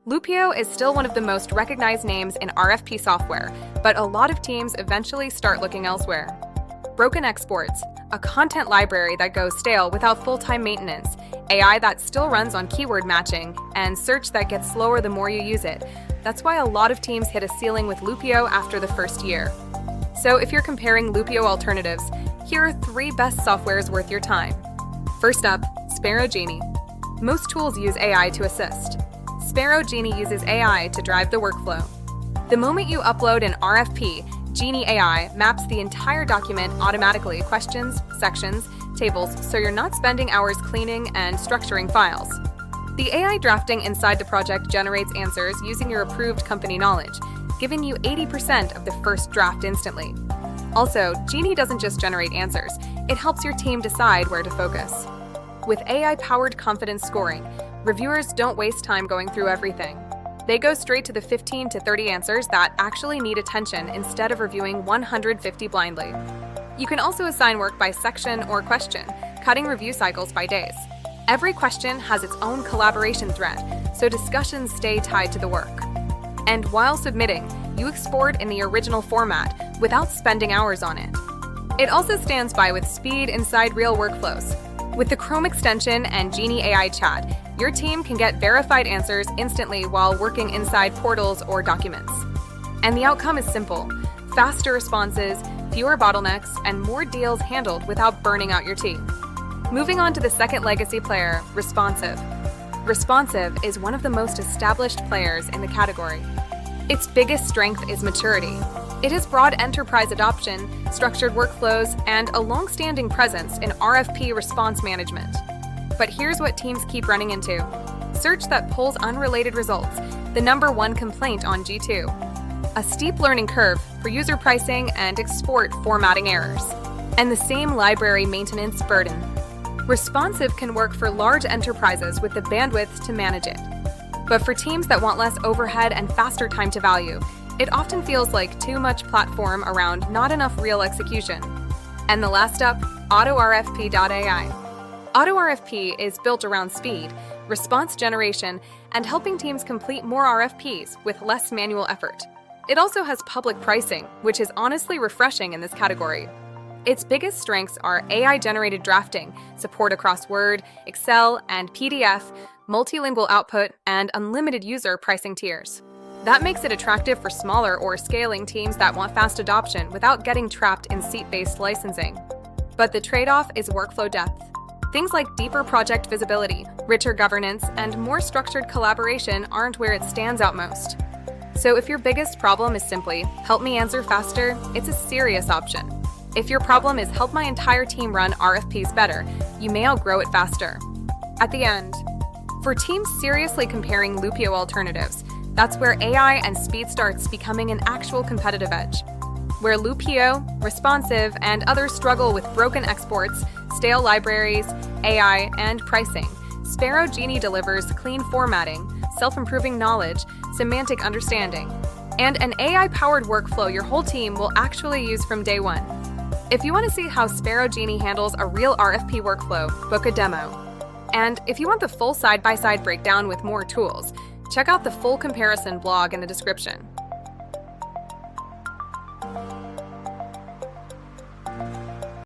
Loopio is still one of the most recognized names in RFP software, but a lot of teams eventually start looking elsewhere. Broken exports, a content library that goes stale without full-time maintenance, AI that still runs on keyword matching, and search that gets slower the more you use it. That's why a lot of teams hit a ceiling with Loopio after the first year. So if you're comparing Loopio alternatives, here are 3 best softwares worth your time. First up, SparrowGenie. Most tools use AI to assist. SparrowGenie uses AI to drive the workflow. The moment you upload an RFP, Genie AI maps the entire document automatically, questions, sections, tables, so you're not spending hours cleaning and structuring files. The AI drafting inside the project generates answers using your approved company knowledge, giving you 80% of the first draft instantly. Also, Genie doesn't just generate answers, it helps your team decide where to focus. With AI-powered confidence scoring, reviewers don't waste time going through everything. They go straight to the 15 to 30 answers that actually need attention instead of reviewing 150 blindly. You can also assign work by section or question, cutting review cycles by days. Every question has its own collaboration thread, so discussions stay tied to the work. And while submitting, you export in the original format without spending hours on it. It also stands by with speed inside real workflows. With the Chrome extension and Genie AI chat, your team can get verified answers instantly while working inside portals or documents. And the outcome is simple: faster responses, fewer bottlenecks, and more deals handled without burning out your team. Moving on to the second legacy player, Responsive. Responsive is one of the most established players in the category. Its biggest strength is maturity. It has broad enterprise adoption, structured workflows, and a long-standing presence in RFP Response Management. But here's what teams keep running into: search that pulls unrelated results, the #1 complaint on G2, a steep learning curve for user pricing and export formatting errors, and the same library maintenance burden. Responsive can work for large enterprises with the bandwidth to manage it. But for teams that want less overhead and faster time to value, it often feels like too much platform around not enough real execution. And the last up, AutoRFP.ai. AutoRFP is built around speed, response generation, and helping teams complete more RFPs with less manual effort. It also has public pricing, which is honestly refreshing in this category. Its biggest strengths are AI-generated drafting, support across Word, Excel, and PDF, multilingual output, and unlimited user pricing tiers. That makes it attractive for smaller or scaling teams that want fast adoption without getting trapped in seat-based licensing. But the trade-off is workflow depth. Things like deeper project visibility, richer governance, and more structured collaboration aren't where it stands out most. So if your biggest problem is simply, help me answer faster, it's a serious option. If your problem is help my entire team run RFPs better, you may outgrow it faster. At the end, for teams seriously comparing Loopio alternatives, that's where AI and speed starts becoming an actual competitive edge. Where Loopio, Responsive, and others struggle with broken exports, stale libraries, AI, and pricing, SparrowGenie delivers clean formatting, self-improving knowledge, semantic understanding, and an AI-powered workflow your whole team will actually use from day one. If you want to see how SparrowGenie handles a real RFP workflow, book a demo. And if you want the full side-by-side breakdown with more tools, check out the full comparison blog in the description.